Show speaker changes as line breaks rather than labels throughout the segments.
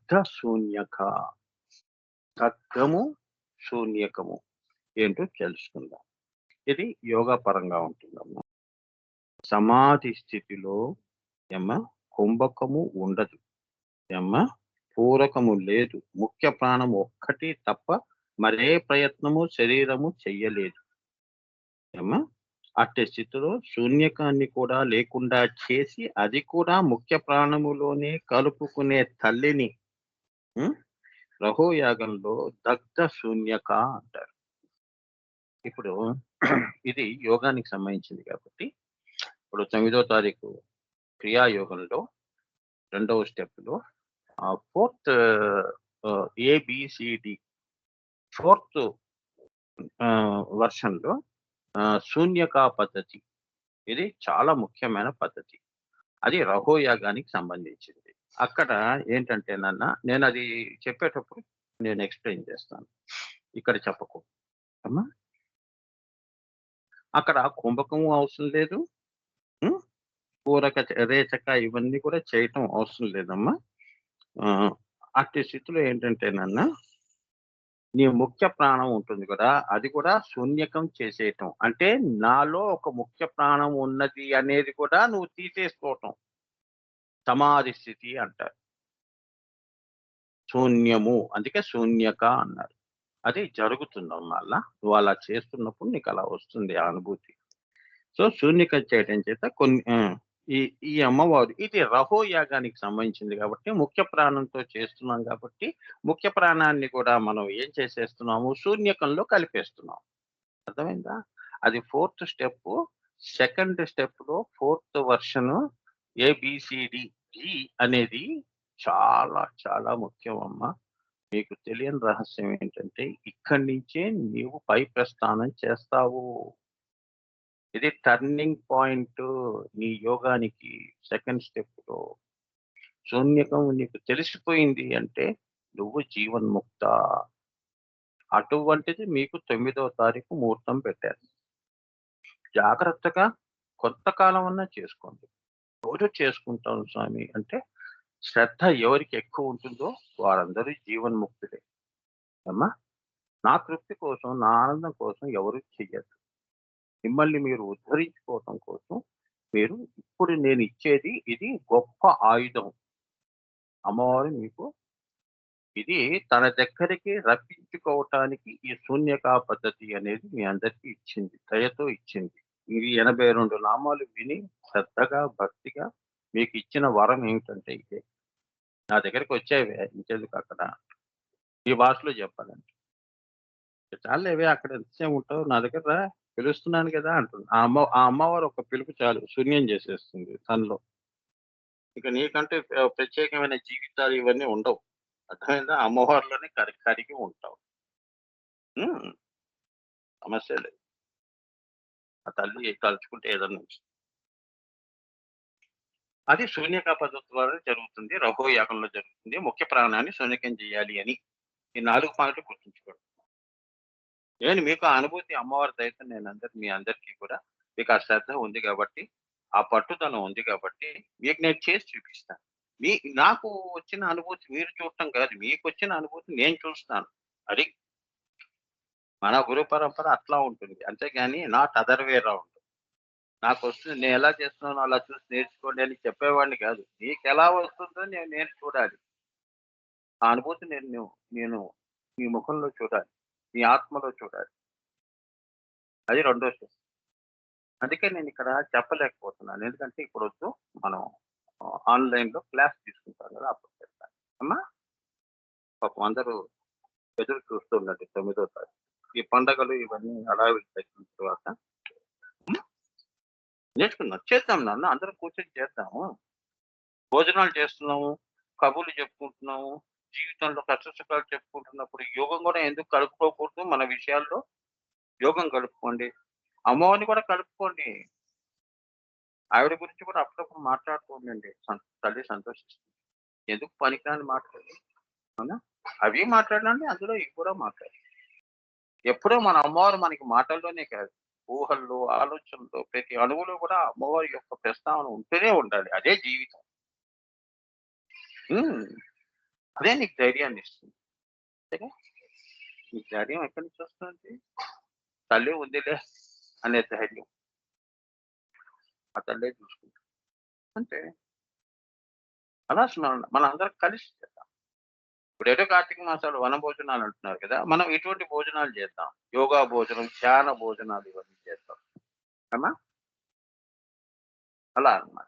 దగ్ధ శూన్యక. దగ్ధము, శూన్యకము ఏంటో తెలుసుకుందాం. ఇది యోగా పరంగా ఉంటుందమ్మా. సమాధి స్థితిలో కుంభకము ఉండదు, పూరకము లేదు, ముఖ్య ప్రాణం ఒక్కటి తప్ప మరే ప్రయత్నము శరీరము చెయ్యలేదు. అట్టి స్థితిలో శూన్యకాన్ని కూడా లేకుండా చేసి అది కూడా ముఖ్య ప్రాణములోనే కలుపుకునే తల్లిని రహోయాగంలో దగ్ధ శూన్యక అంటారు. ఇప్పుడు ఇది యోగానికి సంబంధించింది కాబట్టి ఇప్పుడు 9వ తారీఖు క్రియాయోగంలో 2వ స్టెప్లో 4th ABCD 4th వర్షన్లో శూన్యకా పద్ధతి. ఇది చాలా ముఖ్యమైన పద్ధతి. అది రహోయాగానికి సంబంధించింది. అక్కడ ఏంటంటే నేను అది చెప్పేటప్పుడు నేను ఎక్స్ప్లెయిన్ చేస్తాను, ఇక్కడ చెప్పకు అమ్మా. అక్కడ కుంభకము అవసరం లేదు, పూరక రేచక ఇవన్నీ కూడా చేయటం అవసరం లేదమ్మా. అట్టి స్థితిలో ఏంటంటే నీ ముఖ్య ప్రాణం ఉంటుంది కదా, అది కూడా శూన్యకం చేసేయటం. అంటే నాలో ఒక ముఖ్య ప్రాణం ఉన్నది అనేది కూడా నువ్వు తీసేసుకోవటం సమాధి స్థితి అంటారు. శూన్యము, అందుకే శూన్యక అన్నారు. అది జరుగుతుందమ్మా. నువ్వు అలా చేస్తున్నప్పుడు నీకు అలా వస్తుంది ఆ అనుభూతి. సో శూన్యకం చేయటం చేత కొన్ని ఈ అమ్మవారు ఇది రహోయాగానికి సంబంధించింది కాబట్టి ముఖ్య ప్రాణంతో చేస్తున్నాం కాబట్టి ముఖ్య ప్రాణాన్ని కూడా మనం ఏం చేసేస్తున్నాము, శూన్యకంలో కలిపేస్తున్నాం. అర్థమైందా? అది 4th స్టెప్. 2nd స్టెప్లో 4th వర్షన్ ABCD అనేది చాలా చాలా ముఖ్యం అమ్మా. మీకు తెలియని రహస్యం ఏంటంటే ఇక్కడి నుంచే నీవు పై ప్రస్థానం చేస్తావు. ఇది టర్నింగ్ పాయింట్ నీ యోగానికి. 2nd స్టెప్లో శూన్యకం నీకు తెలిసిపోయింది అంటే నువ్వు జీవన్ముక్త. అటువంటిది మీకు 9వ తారీఖు ముహూర్తం పెట్టారు. జాగ్రత్తగా కొంతకాలం అన్నా చేసుకోండి. రోజు చేసుకుంటాను స్వామి అంటే శ్రద్ధ ఎవరికి ఎక్కువ ఉంటుందో వారందరూ జీవన్ముక్తులే అమ్మా. నా తృప్తి కోసం, నా ఆనందం కోసం ఎవరు చెయ్యరు. మిమ్మల్ని మీరు ఉద్ధరించుకోవటం కోసం మీరు ఇప్పుడు నేను ఇచ్చేది ఇది గొప్ప ఆయుధం. అమ్మవారు మీకు ఇది తన దగ్గరికి రప్పించుకోవటానికి ఈ శూన్యకా పద్ధతి అనేది మీ అందరికీ ఇచ్చింది, దయతో ఇచ్చింది. ఇది 82 నామాలు విని శ్రద్ధగా భక్తిగా మీకు ఇచ్చిన వరం ఏమిటంటే ఇదే. నా దగ్గరికి వచ్చేవే ఇంకెందుకు అక్కడ ఈ భాషలో చెప్పాలంటే చాలేవే, అక్కడ ఎంతసేపు ఉంటావు, నా దగ్గర పిలుస్తున్నాను కదా అంటుంది. ఆ అమ్మవారు ఒక పిలుపు చాలు శూన్యం చేసేస్తుంది తనలో. ఇక నీకంటే ప్రత్యేకమైన జీవితాలు ఇవన్నీ ఉండవు. అర్థమైందా? అమ్మవారిలోనే కరిగి ఉంటావు. సమస్య లేదు. ఆ తల్లి తలుచుకుంటే ఏదన్నా అది శూన్యకా పద్ధతి ద్వారా జరుగుతుంది, రహోయాగంలో జరుగుతుంది. ముఖ్య ప్రాణాన్ని శూన్యకం చేయాలి అని ఈ 4 పాయింట్లు గుర్తుంచుకోండి. నేను మీకు ఆ అనుభూతి అమ్మవారి దయతో మీ అందరికీ కూడా మీకు ఆ శ్రద్ధ ఉంది కాబట్టి, ఆ పట్టుదల ఉంది కాబట్టి మీకు నేను చేసి చూపిస్తాను. నాకు వచ్చిన అనుభూతి మీరు చూడటం కాదు, మీకు వచ్చిన అనుభూతి నేను చూస్తాను. అది మన గురు పరంపర అట్లా ఉంటుంది. అంతేగాని నాట్ అదర్ వే రౌండ్. నాకు వస్తుంది, నేను ఎలా చేస్తున్నానో అలా చూసి నేర్చుకోండి అని చెప్పేవాడిని కాదు. నీకు ఎలా వస్తుందో నేను చూడాలి. ఆ అనుభూతి నేను మీ ముఖంలో చూడాలి, మీ ఆత్మలో చూడాలి. అది 2వ స్టెప్. అందుకే నేను ఇక్కడ చెప్పలేకపోతున్నాను. ఎందుకంటే ఇప్పుడు వద్దు, మనం ఆన్లైన్లో క్లాస్ తీసుకుంటాం కదా, అప్పుడు చెప్తాను అమ్మా. పాపం అందరూ ఎదురు చూస్తున్నట్టు 9వ తారీఖు ఈ పండగలు ఇవన్నీ హడావిడి తగ్గిన తర్వాత నేర్చుకుందాం, చేద్దాం నాన్న, అందరం కూర్చొని చేద్దాము. భోజనాలు చేస్తున్నాము, కబుర్లు చెప్పుకుంటున్నాము, జీవితంలో కష్టసుఖాలు చెప్పుకుంటున్నప్పుడు యోగం కూడా ఎందుకు కలుపుకోకూడదు? మన విషయాల్లో యోగం కలుపుకోండి, అమ్మవారిని కూడా కలుపుకోండి. ఆవిడ గురించి కూడా అప్పుడప్పుడు మాట్లాడుకోండి. తల్లి సంతోషిస్తుంది. ఎందుకు పనికిరాని మాట్లాడి అవునా, అవి మాట్లాడాలంటే అందులో ఇవి కూడా మాట్లాడాలి. ఎప్పుడో మన అమ్మవారు మనకి మాటల్లోనే కాదు, ఊహల్లో, ఆలోచనలో, ప్రతి అణువులో కూడా అమ్మవారి యొక్క ప్రస్తావన ఉంటూనే ఉండాలి. అదే జీవితం. అదే నీకు ధైర్యాన్ని ఇస్తుంది. అంతేగా? నీకు ధైర్యం ఎక్కడి నుంచి వస్తుంది? తల్లి ఉందిలే అనే ధైర్యం. ఆ తల్లే చూసుకుంటుంది. అంతే. అలా మనందరం కలిసి చేద్దాం. ఇప్పుడేదో కార్తీక మాసాలు వనభోజనాలు అంటున్నారు కదా! మనం ఇటువంటి భోజనాలు చేద్దాం. యోగా భోజనం, ధ్యాన భోజనాలు ఇవన్నీ చేద్దాం. అవునా? అలా అన్నమాట.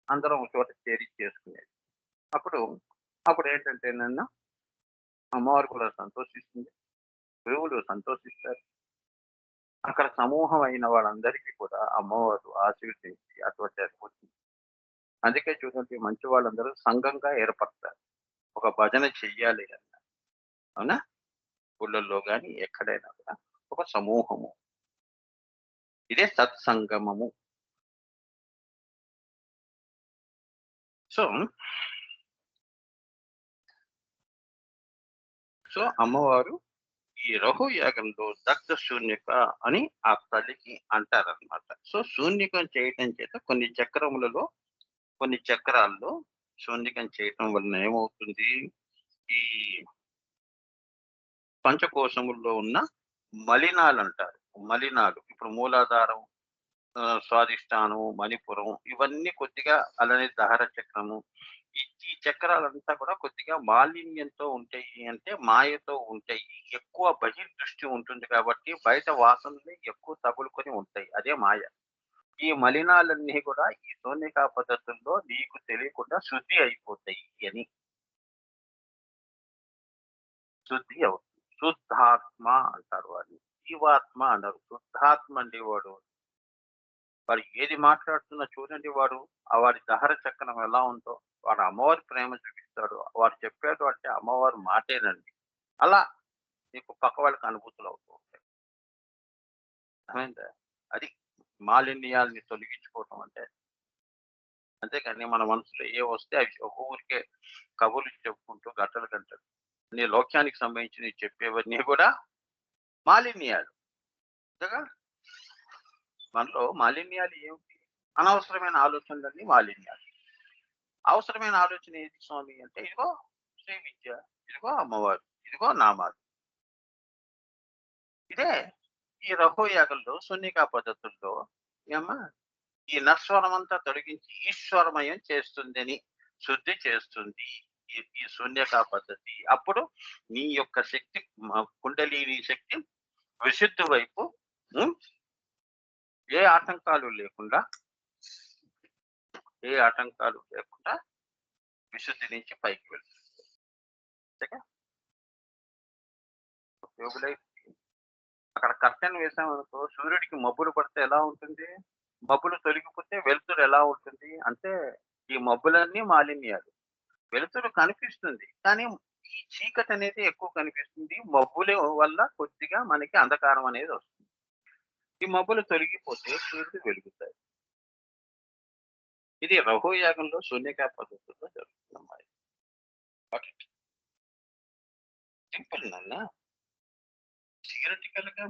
అందరం ఒక చోట చేరి చేసుకునేది. అప్పుడు అప్పుడేంటంటేనన్నా అమ్మవారు కూడా సంతోషిస్తుంది. గురువులు సంతోషిస్తారు. అక్కడ సమూహం అయిన వాళ్ళందరికీ కూడా అమ్మవారు ఆశీర్వదించి అటువంటి అనుభూతి. అందుకే చూడండి మంచి వాళ్ళందరూ సంఘంగా ఏర్పడతారు. ఒక భజన చెయ్యాలి అన్నా. అవునా? గుళ్ళల్లో గాని ఎక్కడైనా కూడా ఒక సమూహము. ఇదే సత్సంగమము. సో, సో అమ్మవారు ఈ రహు యాగంలో దగ్ధ శూన్యక అని ఆ తల్లికి అంటారనమాట. సో శూన్యకం చేయటం చేత కొన్ని చక్రాల్లో శూన్యకం చేయటం వలన ఏమవుతుంది? ఈ పంచకోశముల్లో ఉన్న మలినాలు అంటారు. మలినాలు ఇప్పుడు మూలాధారం, స్వాదిష్టానం, మణిపురం ఇవన్నీ కొద్దిగా అలానే దహర చక్రము ఈ చక్రాలంతా కూడా కొద్దిగా మాలిన్యంతో ఉంటాయి. అంటే మాయతో ఉంటాయి. ఎక్కువ బహిర్దృష్టి ఉంటుంది కాబట్టి బయట వాసనలు ఎక్కువ తగులుకొని ఉంటాయి. అదే మాయ. ఈ మలినాలన్నీ కూడా ఈ శూన్యకా పద్ధతుల్లో నీకు తెలియకుండా శుద్ధి అయిపోతాయి అని. శుద్ధి అవుతుంది. శుద్ధాత్మ అంటారు వాడిని. జీవాత్మ అన్నారు. శుద్ధాత్మ అండి వాడు. వాడు ఏది మాట్లాడుతున్నా చూడండి వాడు వాడి దహర చక్రం ఎలా ఉందో, వాడు అమ్మవారి ప్రేమ చూపిస్తాడు. వాడు చెప్పాడు అంటే అమ్మవారు మాటేనండి. అలా నీకు పక్క వాళ్ళకి అనుభూతులు అవుతూ ఉంటాయి. అర్థమైందా? అది మాలిన్యాల్ని తొలగించుకోవటం అంటే. అంతేకాని మన మనసులో ఏ వస్తే అవి ఒక ఊరికే కబుర్లు చెప్పుకుంటూ గంటలు గంటలు నీ లోక్యానికి సంబంధించినవి చెప్పేవన్నీ కూడా మాలిన్యాలు. అంతేగా? మనలో మాలిన్యాలు ఏమిటి? అనవసరమైన ఆలోచనలన్నీ మాలిన్యాలు. అవసరమైన ఆలోచన ఏది స్వామి అంటే ఇదిగో శ్రీ విద్య, ఇదిగో అమ్మవారు, ఇదిగో నామాలు. ఇదే ఈ రహోయాగంలో శూన్యకా పద్ధతుల్లో ఏమ్మా ఈ నస్వరం అంతా తొలగించి ఈశ్వరమయం చేస్తుందని శుద్ధి చేస్తుంది ఈ శూన్యకా పద్ధతి. అప్పుడు నీ యొక్క శక్తి కుండలిని శక్తి విశుద్ధి వైపు ఉమ్, ఏ ఆటంకాలు లేకుండా విశుద్ధి నుంచి పైకి వెళ్తుంది. అంతేగా? యోగులై అక్కడ కర్టెన్ వేసామనుకో సూర్యుడికి మబ్బులు పడితే ఎలా ఉంటుంది? మబ్బులు తొలగిపోతే వెలుతురు ఎలా ఉంటుంది? అంటే ఈ మబ్బులన్నీ మాలిన్యాలు. వెలుతురు కనిపిస్తుంది. కానీ ఈ చీకటి అనేది ఎక్కువ కనిపిస్తుంది. మబ్బుల వల్ల కొద్దిగా మనకి అంధకారం అనేది వస్తుంది. ఈ మబ్బులు తొలగిపోతే సూర్యుడు వెలుగుతాయి. ఇది రహోయాగంలో శూన్యకా పద్ధతుల్లో జరుగుతుందన్నమాట. సింపుల్ నాన్న. థియరిటికల్ గా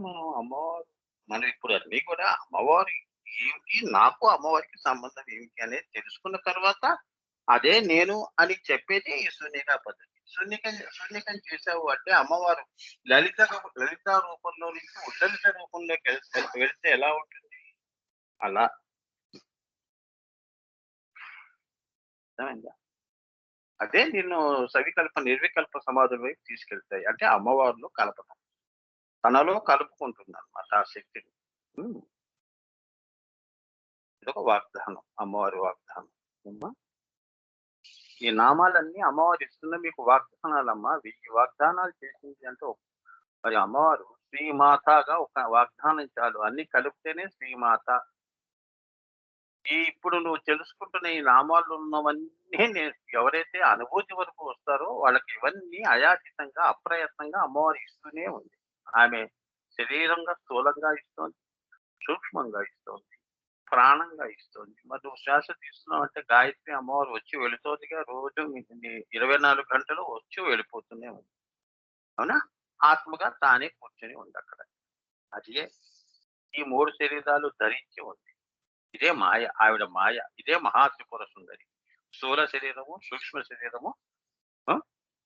మనం ఇప్పుడు అన్ని కూడా అమ్మవారి ఏమిటి, నాకు అమ్మవారికి సంబంధం ఏమిటి అనేది తెలుసుకున్న తర్వాత అదే నేను అని చెప్పేది ఈ శూన్యకా పద్ధతి. శూన్యకం చేసావు అంటే అమ్మవారు లలిత లలిత రూపంలో నుంచి ఉల్లలిత రూపంలోకి వెళ్తే ఎలా ఉంటుంది? అలా. అర్థమైందా? అదే నిన్ను నిర్వికల్ప సమాధుల వైపు తీసుకెళ్తాయి. అంటే అమ్మవారిలో కలపటం. తనలో కలుపుకుంటుంది అనమాట ఆ శక్తిని. ఉమ్, ఇదొక వాగ్దానం. అమ్మవారి వాగ్దానం. అమ్మా, ఈ నామాలన్నీ అమ్మవారు ఇస్తున్న మీకు వాగ్దానాలమ్మా. 1000 వాగ్దానాలు చేసింది అంటే మరి అమ్మవారు శ్రీమాతగా ఒక వాగ్దానం చాలు. అన్ని కలిపితేనే శ్రీమాత. ఇప్పుడు నువ్వు తెలుసుకుంటున్న ఈ నామాల్లో ఉన్నవన్నీ ఎవరైతే అనుభూతి వరకు వస్తారో వాళ్ళకి ఇవన్నీ అయాచితంగా అప్రయత్నంగా అమ్మవారు ఇస్తూనే ఉంది. ఆమె శరీరంగా స్థూలంగా ఇస్తోంది, సూక్ష్మంగా ఇస్తోంది, ప్రాణంగా ఇస్తోంది. మరి నువ్వు శ్వాస తీస్తున్నావు అంటే గాయత్రి అమ్మవారు వచ్చి వెళుతోందిగా. రోజు 24 గంటలు వచ్చి వెళ్ళిపోతూనే ఉంది. అవునా? ఆత్మగా తానే కూర్చొని ఉంది అక్కడ. అదే ఈ 3 శరీరాలు ధరించి ఉంది. ఇదే మాయ. ఆవిడ మాయ. ఇదే మహాత్రిపుర సుందరి. స్థూల శరీరము, సూక్ష్మ శరీరము, ఆ,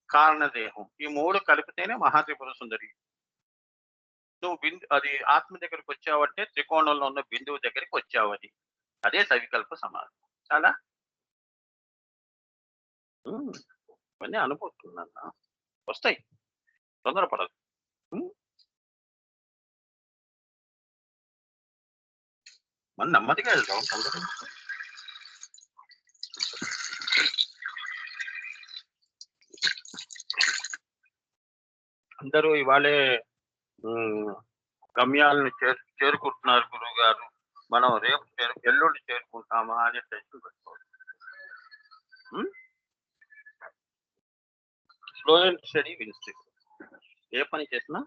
కారణదేహం. ఈ 3 కలిపితేనే మహాత్రిపుర సుందరి. నువ్వు అది ఆత్మ దగ్గరికి వచ్చావంటే త్రికోణంలో ఉన్న బిందువు దగ్గరికి వచ్చావని. అదే సవికల్ప సమాధి. చాలా ఇవన్నీ అనుభూతున్నాను. వస్తాయి. తొందరపడదు. మనం నెమ్మదిగా వెళ్దాం. అందరూ ఇవాళే గమ్యాలను చేరుకుంటున్నారు గురువు గారు. మనం రేపు ఎల్లుండి చేరుకుంటామా అనే టెన్షన్ పెట్టుకోవాలి. Slow and steady wins. ఏ పని చేసినా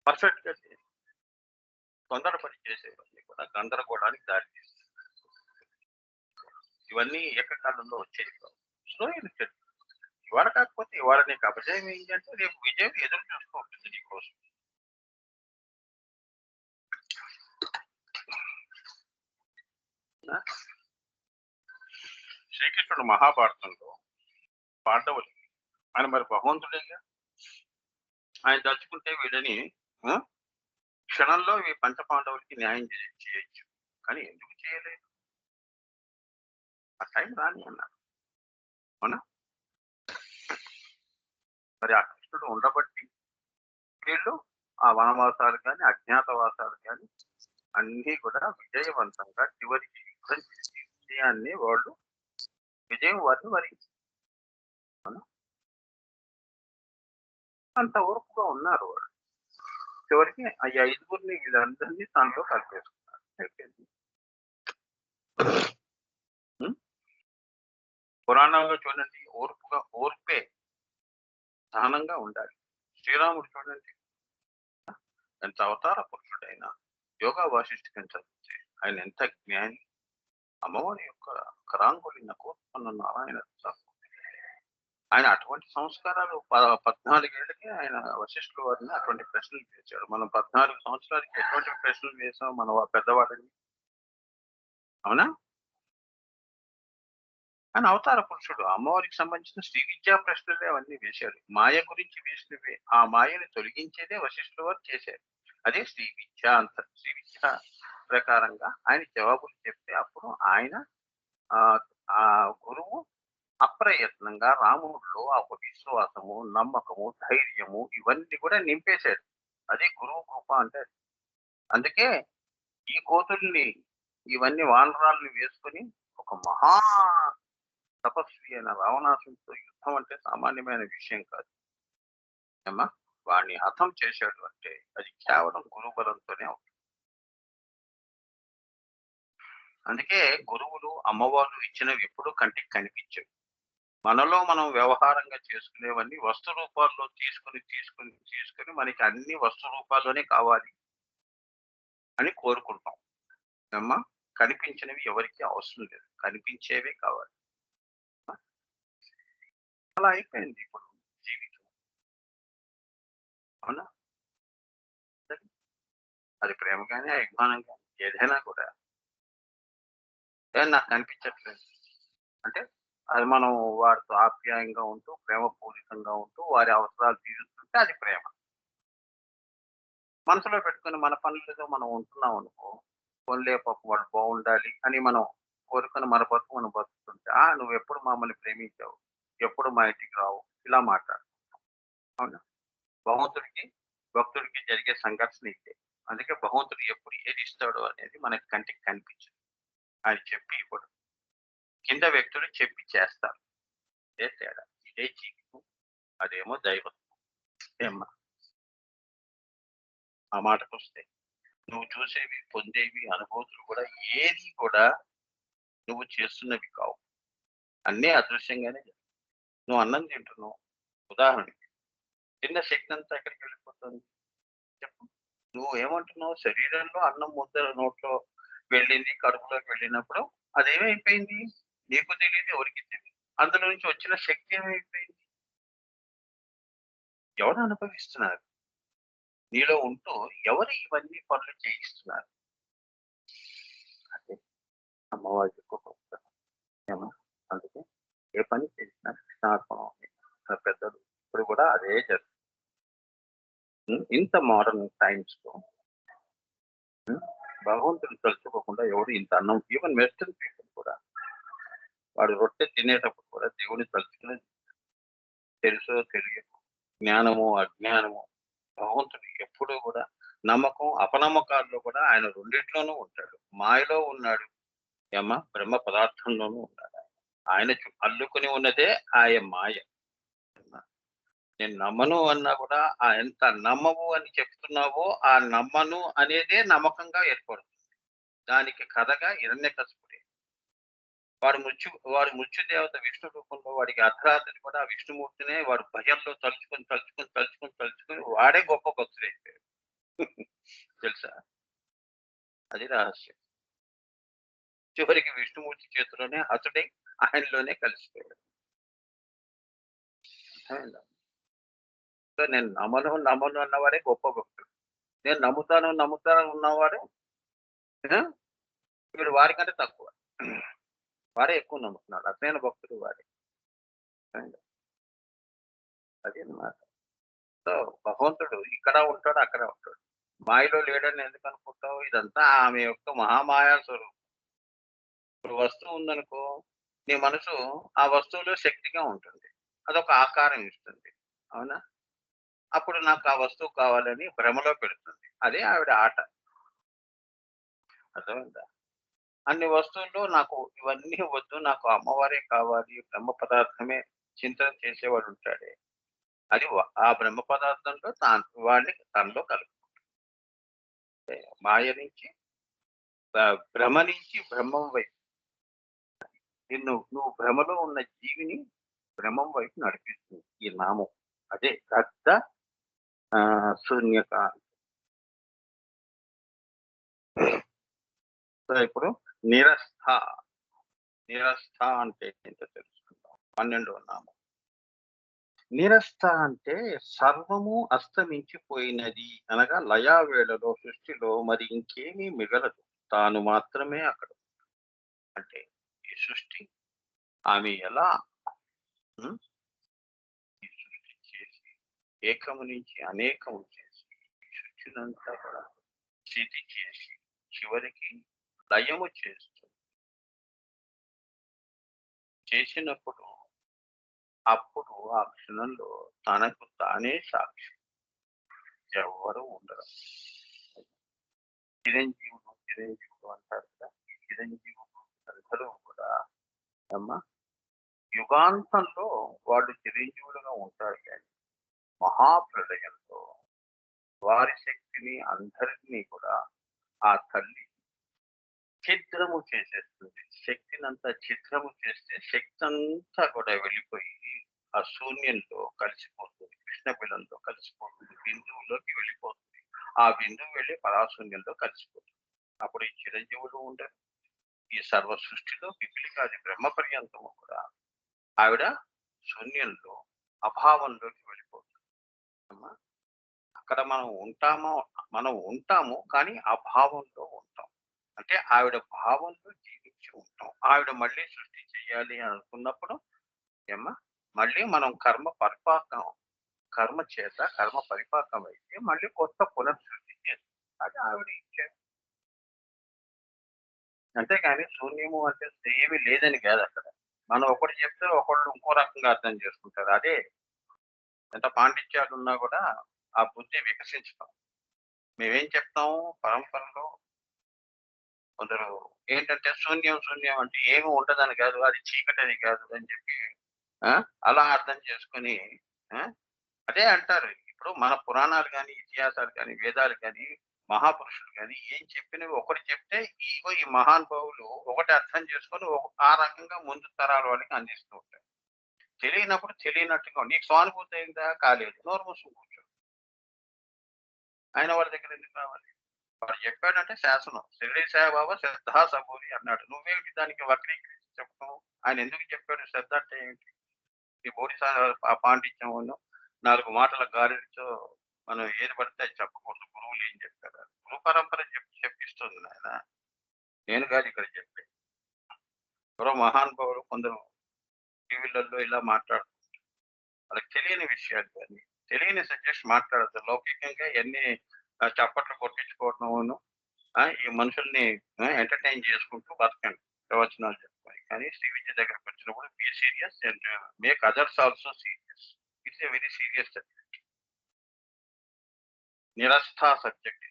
పర్ఫెక్ట్ గా చేయాలి. తొందరపడి చేసేవన్నీ కూడా గందరగోళానికి దారి తీస్తుంది. ఇవన్నీ ఏకకాలంలో వచ్చేది కాదు. Slow and study. ఇవాళ కాకపోతే ఇవాళ నీకు అపజయం ఏంటి అంటే రేపు విజయం ఎదురు చూస్తూ ఉంటుంది నీకోసం. శ్రీకృష్ణుడు మహాభారతంలో పాండవులు ఆయన మరి భగవంతుడేగా. ఆయన తలుచుకుంటే వీళ్ళని క్షణంలో ఈ పంచపాండవులకి న్యాయం చేయొచ్చు. కానీ ఎందుకు చేయలేదు? ఆ టైం రాని అన్నారు. అవునా? మరి ఆ కృష్ణుడు ఉండబట్టి వీళ్ళు ఆ వనవాసాలు కానీ అజ్ఞాతవాసాలు కానీ అన్నీ కూడా విజయవంతంగా చివరికి విజయాన్ని వాళ్ళు విజయం వారిని వరించింది. అంత ఓర్పుగా ఉన్నారు వాళ్ళు. చివరికి ఆ 5గురిని వీళ్ళందరినీ తనలో కలిపేసుకున్నారు. అయిపోయింది. పురాణాల్లో చూడండి, ఓర్పే సహనంగా ఉండాలి. శ్రీరాముడు చూడండి, ఎంత అవతార పురుషుడైనా యోగా వాసిష్ఠికం చదివితే ఆయన ఎంత జ్ఞాని. అమ్మవారి యొక్క కరాంగులి నకోత్పన్న నారాయణ ఆయన అటువంటి సంస్కారాలు 14 ఏళ్ళకి ఆయన వశిష్ఠుల వారిని అటువంటి ప్రశ్నలు వేశాడు. మనం 14 సంవత్సరాలకి ఎటువంటి ప్రశ్నలు వేసాం మన పెద్దవాళ్ళని. అవునా? ఆయన అవతార పురుషుడు. అమ్మవారికి సంబంధించిన శ్రీ విద్యా ప్రశ్నలే అవన్నీ వేశాడు. మాయ గురించి వేసినవే. ఆ మాయని తొలగించేదే వశిష్ఠుల వారు చేశారు. అదే శ్రీ విద్య అంత. శ్రీ విద్య ప్రకారంగా ఆయన జవాబులు చెప్తే అప్పుడు ఆయన ఆ గురువు అప్రయత్నంగా రాముడిలో ఆ విశ్వాసము, నమ్మకము, ధైర్యము ఇవన్నీ కూడా నింపేశాడు. అదే గురువు కృప అంటే. అందుకే ఈ కోతుల్ని ఇవన్నీ వానరాలను వేసుకుని ఒక మహా తపస్వి అయిన రావణాసుడితో యుద్ధం అంటే సామాన్యమైన విషయం కాదు. ఏమ్మా, వాడిని హతం చేశాడు అంటే అది కేవలం గురుబలంతోనే అవుతుంది. అందుకే గురువులు అమ్మవారు ఇచ్చినవి ఎప్పుడూ కంటికి కనిపించవు. మనలో మనం వ్యవహారంగా చేసుకునేవన్నీ వస్తు రూపాల్లో తీసుకుని మనకి అన్ని వస్తు రూపాల్లోనే కావాలి అని కోరుకుంటాం. అమ్మా, కనిపించినవి ఎవరికి అవసరం లేదు, కనిపించేవే కావాలి. అలా అయిపోయింది ఇప్పుడు జీవితం. అవునా? అది ప్రేమ కానీ అభిమానం కానీ ఏదైనా కూడా నాకు కనిపించట్లేదు అంటే అది మనం వారితో ఆప్యాయంగా ఉంటూ ప్రేమపూరితంగా ఉంటూ వారి అవసరాలు తీరుస్తుంటే అది ప్రేమ. మనసులో పెట్టుకుని మన పనులతో మనం ఉంటున్నాం అనుకో, కొనలే పాప వాడు బాగుండాలి అని మనం కోరుకుని మన బతుకు మనం బతుకుతుంటే నువ్వు ఎప్పుడు మమ్మల్ని ప్రేమించావు, ఎప్పుడు మా ఇంటికి రావు, ఇలా మాట్లాడు. అవునా? భగవంతుడికి భక్తుడికి జరిగే సంఘర్షణ ఇదే. అందుకే భగవంతుడు ఎప్పుడు ఏది ఇస్తాడు అనేది మనకి కంటికి కనిపించదు. ఆయన చెప్పి ఇప్పుడు కింద వ్యక్తులు చెప్పి చేస్తారు. ఇదే తేడా. ఇదే జీవితం, అదేమో దైవం. ఏమ్మా, ఆ మాటకు వస్తే నువ్వు చూసేవి, పొందేవి, అనుభూతులు కూడా ఏది కూడా నువ్వు చేస్తున్నవి కావు. అన్నీ అదృశ్యంగానే నువ్వు అన్నం తింటున్నావు. ఉదాహరణకి తిన్న శక్తి అంతా ఎక్కడికి వెళ్ళిపోతుంది చెప్పు. నువ్వు ఏమంటున్నావు? శరీరంలో అన్నం ముద్ద నోట్లో వెళ్ళింది, కడుపులోకి వెళ్ళినప్పుడు అదేమైపోయింది? నీకు తెలియదు, ఎవరికి తెలియదు. అందులో నుంచి వచ్చిన శక్తి ఏమైపోయింది? ఎవరు అనుభవిస్తున్నారు? నీలో ఉంటూ ఎవరు ఇవన్నీ పనులు చేయిస్తున్నారు? అదే అమ్మవారి యొక్క గొప్పతనం. అందుకే ఏ పని చేసినా కృష్ణార్పణం పెద్దలు ఇప్పుడు కూడా అదే జరుగుతుంది. ఇంత మోడర్న్ టైమ్స్‌లో హ్మ్. భగవంతుడిని తలుచుకోకుండా ఎవడు ఇంత అన్నం ఈవెన్ వెస్టర్న్ పీపుల్ కూడా వాడు రొట్టె తినేటప్పుడు కూడా దేవుడిని తలుచుకుని తెలుసో తెలియకో జ్ఞానమో, అజ్ఞానమో భగవంతుడు ఎప్పుడూ కూడా నమ్మకం, అపనమ్మకాల్లో కూడా ఆయన రెండిట్లోనూ ఉంటాడు. మాయలో ఉన్నాడు. బ్రహ్మ పదార్థంలోనూ ఉన్నాడు. ఆయన అల్లుకొని ఉన్నదే మాయ. నేను నమ్మను అన్నా కూడా ఎంత నమ్మవు అని చెప్తున్నావో, ఆ నమ్మను అనేదే నమ్మకంగా ఏర్పడుతుంది. దానికి కథగా హిరణ్యకశిపుడే. వాడు మృత్యు దేవత విష్ణు రూపంలో వాడికి అర్ధరాత్రి కూడా విష్ణుమూర్తినే వాడు భయంలో తలుచుకొని వాడే గొప్ప భక్తుడైపోయాడు. తెలుసా? అది రహస్యం. చివరికి విష్ణుమూర్తి చేతిలోనే హతుడై ఆయనలోనే కలిసిపోయాడు. అర్థమైందా? సో నేను నమ్మను అన్నవాడే గొప్ప భక్తుడు. నేను నమ్ముతాను ఉన్నవాడు వీడు వాడికంటే తక్కువ. వాడే ఎక్కువ నమ్ముతున్నాడు. అసలైన భక్తుడు వాడే. అది అన్నమాట. సో భగవంతుడు ఇక్కడ ఉంటాడు, అక్కడ ఉంటాడు. మాయలో లేడని ఎందుకు అనుకుంటావు? ఇదంతా ఆమె యొక్క మహామాయా స్వరూపం. ఇప్పుడు వస్తువు ఉందనుకో, నీ మనసు ఆ వస్తువులో శక్తిగా ఉంటుంది. అదొక ఆకారం ఇస్తుంది. అవునా? అప్పుడు నాకు ఆ వస్తువు కావాలని భ్రమలో పెడుతుంది. అదే ఆవిడ ఆట. అర్థమైందా? అన్ని వస్తువుల్లో నాకు ఇవన్నీ వద్దు, నాకు అమ్మవారే కావాలి, బ్రహ్మ పదార్థమే చింతన చేసేవాడు ఉంటాడే. అది ఆ బ్రహ్మ పదార్థంలో వాడిని తనలో కలుపుకుంటాడు. మాయ నుంచి భ్రమ నుంచి బ్రహ్మం వైపు నువ్వు భ్రమలో ఉన్న జీవిని బ్రహ్మం వైపు నడిపిస్తుంది ఈ నామం. అదే దగ్ధ శూన్యక. సో ఇప్పుడు నిరస్థ. నిరస్థ అంటే ఏంటో తెలుసుకుందాం. 12వ నామం. నిరస్థ అంటే సర్వము అస్తమించిపోయినది అనగా లయావేళలో సృష్టిలో మరి ఇంకేమీ మిగలదు. తాను మాత్రమే అక్కడ. అంటే ఈ సృష్టి ఆమె ఎలా ఈ సృష్టి చేసి ఏకము నుంచి అనేకము చేసి ఈ సృష్టినంతా కూడా స్థితి చేసి చివరికి లయము చేసినప్పుడు అప్పుడు ఆ క్షణంలో తనకు తానే సాక్షి. ఎవరు ఉండరు. చిరంజీవుడు అంటారు కదా. ఈ చిరంజీవుడు అందరూ కూడా యుగాంతంలో వాళ్ళు చిరంజీవులుగా ఉంటారు కానీ మహాప్రళయంలో వారి శక్తిని అందరినీ కూడా ఆ తల్లి ఛిద్రము చేసేస్తుంది. శక్తినంతా ఛిద్రము చేస్తే శక్తి అంతా కూడా వెళ్ళిపోయి ఆ శూన్యంలో కలిసిపోతుంది. కృష్ణబిలంలో కలిసిపోతుంది. బిందువులోకి వెళ్ళిపోతుంది. ఆ బిందువు వెళ్ళి పరాశూన్యంలో కలిసిపోతుంది. అప్పుడు ఈ చిరంజీవులు ఉండరు. ఈ సర్వ సృష్టిలో పిపిలికాది బ్రహ్మ పర్యంతము కూడా ఆవిడ శూన్యంలో అభావంలోకి వెళ్ళిపోతుంది. అక్కడ మనం ఉంటాము కానీ అభావంలో ఉంటాం. అంటే ఆవిడ భావంలో జీవించి ఉంటాం. ఆవిడ మళ్ళీ సృష్టి చేయాలి అని అనుకున్నప్పుడు మళ్ళీ మనం కర్మ చేత కర్మ పరిపాకం అయితే మళ్ళీ కొత్త పునఃసృష్టి చేస్తాం. అది ఆవిడ ఇచ్చారు. అంతేగాని శూన్యము అంటే ఏమీ లేదని కాదు అక్కడ. మనం ఒకటి చెప్తే ఒకళ్ళు ఇంకో రకంగా అర్థం చేసుకుంటారు. అదే ఎంత పాండిత్యాలు ఉన్నా కూడా ఆ బుద్ధి వికసించడం. మేమేం చెప్తాము పరంపరలో కొందరు ఏంటంటే శూన్యం అంటే ఏమి ఉండదని కాదు, అది చీకటని కాదు అని చెప్పి అలా అర్థం చేసుకొని అదే అంటారు. ఇప్పుడు మన పురాణాలు కానీ, ఇతిహాసాలు కానీ, వేదాలు కానీ, మహాపురుషులు కానీ ఏం చెప్పినవి ఒకటి చెప్తే ఈ మహానుభావులు ఒకటి అర్థం చేసుకొని ఆ రకంగా ముందు తరాల వాళ్ళకి అందిస్తూ ఉంటారు. తెలియనప్పుడు తెలియనట్టుగా నీకు సానుభూతి అయిందా? కాలేదు. నోరు మూసుకుని కూర్చో. ఆయన వాళ్ళ దగ్గర ఎందుకు రావాలి? వాడు చెప్పాడంటే శాసనం. శిరిడి సాయిబాబా శ్రద్ధా సబూరి అన్నాడు. నువ్వేమిటి దానికి వక్రీకరించి చెప్పడం? ఆయన ఎందుకు చెప్పాడు శ్రద్ధ అంటే ఏంటి? ఈ బోడి పాండిత్యం 4 మాటల గాలితో మనం ఏది పడితే అది చెప్పకూడదు. గురువులు ఏం చెప్పారు? గురు పరంపర చెప్పిస్తుంది నాయన. నేను కాదు ఇక్కడ చెప్పేది. ఎవరో మహానుభావులు కొందరు టీవీలలో ఇలా మాట్లాడుతున్నారు. వాళ్ళకి తెలియని విషయాలు కానీ తెలియని సబ్జెక్ట్స్ మాట్లాడద్దు. లౌకికంగా ఎన్ని చప్పట్లు కొట్టించుకోవటం, ఈ మనుషుల్ని ఎంటర్టైన్ చేసుకుంటూ బతకండి, ప్రవచనాలు చెప్పుకొని. కానీ శ్రీ విద్య దగ్గరకు వచ్చినప్పుడు be serious and make others also serious. It's a very serious subject, నిరస్థా సబ్జెక్ట్.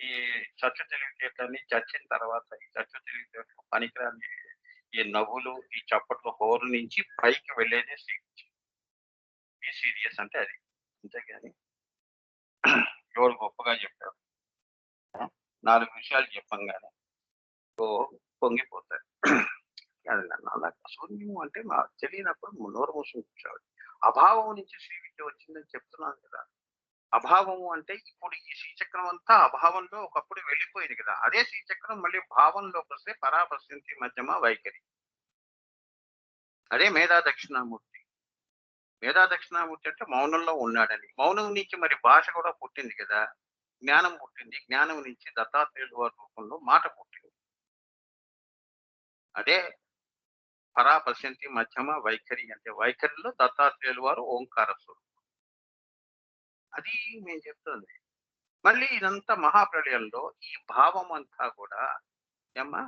ఈ చచ్చు తెలివితేటలన్నీ చచ్చిన తర్వాత ఈ చచ్చు తెలివితేటలు పనికిరాని ఈ నవ్వులు, ఈ చప్పట్లు, హోరు నుంచి పైకి వెళ్ళేదే శ్రీ విద్య. బీ సీరియస్ అంటే అది. అంతేగాని ఎవరు గొప్పగా చెప్పారు, 4 విషయాలు చెప్పంగానే ఓ పొంగిపోతారు. అది నన్ను అలా శూన్యం అంటే నాకు తెలియనప్పుడు నోరు మూసుకుని కూర్చోవాలి. అభావం నుంచి శ్రీ విద్య వచ్చిందని చెప్తున్నాను కదా. అభావము అంటే ఇప్పుడు ఈ శ్రీచక్రం అంతా అభావంలో ఒకప్పుడు వెళ్ళిపోయింది కదా. అదే శ్రీచక్రం మళ్ళీ భావంలోకి వస్తే పరాపశ్యంతి మధ్యమ వైఖరి. అదే మేధా దక్షిణామూర్తి. మేధా దక్షిణామూర్తి అంటే మౌనంలో ఉన్నాడని. మౌనం నుంచి మరి భాష కూడా పుట్టింది కదా. జ్ఞానం పుట్టింది. జ్ఞానం నుంచి దత్తాత్రేయుల వారి రూపంలో మాట పుట్టింది. అదే పరాపశ్యంతి మధ్యమ వైఖరి అంటే వైఖరిలో దత్తాత్రేయుల వారు ఓంకార స్వరూపం. అది నేను చెప్తుంది. మళ్ళీ ఇదంతా మహాప్రళయంలో ఈ భావం అంతా కూడా ఏమ్మా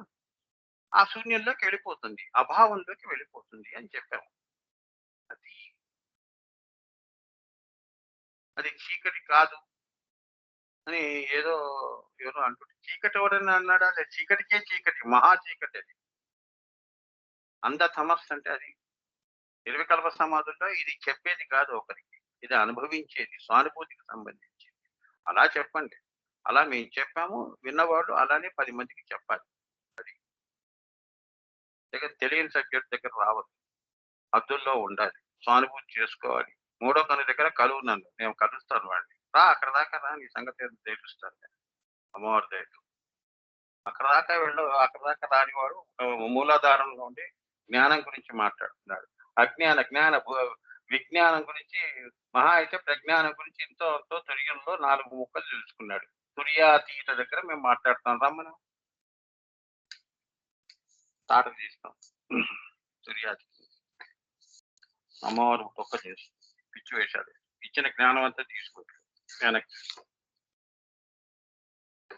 ఆ శూన్యంలోకి వెళ్ళిపోతుంది, అభావంలోకి వెళ్ళిపోతుంది అని చెప్పాము. అది అది చీకటి కాదు అని ఏదో ఎవరో అంటుంటే, చీకటి ఎవరైనా అన్నాడా? లేదు, చీకటికే చీకటి, మహా చీకటి అది. అంధ తమస్సు అంటే అది. నిర్వికల్ప సమాధుల్లో ఇది చెప్పేది కాదు ఒకరికి, ఇది అనుభవించేది, సానుభూతికి సంబంధించి. అలా చెప్పండి. అలా మేము చెప్పాము, విన్నవాళ్ళు అలానే 10 మందికి చెప్పాలి. అది దగ్గర తెలియని సబ్జెక్ట్ దగ్గర రావద్దు, హద్దుల్లో ఉండాలి, సానుభూతి చేసుకోవాలి. మూడో కన్ను దగ్గర కలువు నన్ను, నేను కలుస్తాను వాడిని, రా అక్కడ దాకా రా, నీ సంగతి ఏదో తెలుస్తాను నేను. అమ్మవారి దయతో అక్కడ దాకా రానివాడు మూలాధారంలో ఉండి జ్ఞానం గురించి మాట్లాడుతున్నాడు. విజ్ఞానం గురించి, మహా అయితే ప్రజ్ఞానం గురించి ఎంతో ఎంతో తుర్యంలో 4 ముక్కలు తెలుసుకున్నాడు. తుర్యాతీత దగ్గర మేము మాట్లాడుతాం, రమ్మను తాట తీస్తాం. తుర్యాతీత అమ్మవారు ఒక్క చేస్తుంది, పిచ్చి వేషాలు, ఇచ్చిన జ్ఞానం అంతా తీసుకుంటాడు వెనక్కి.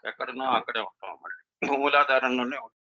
ఎక్కడున్నా అక్కడే ఉంటాం, మళ్ళీ మూలాధారంలోనే ఉంటాం.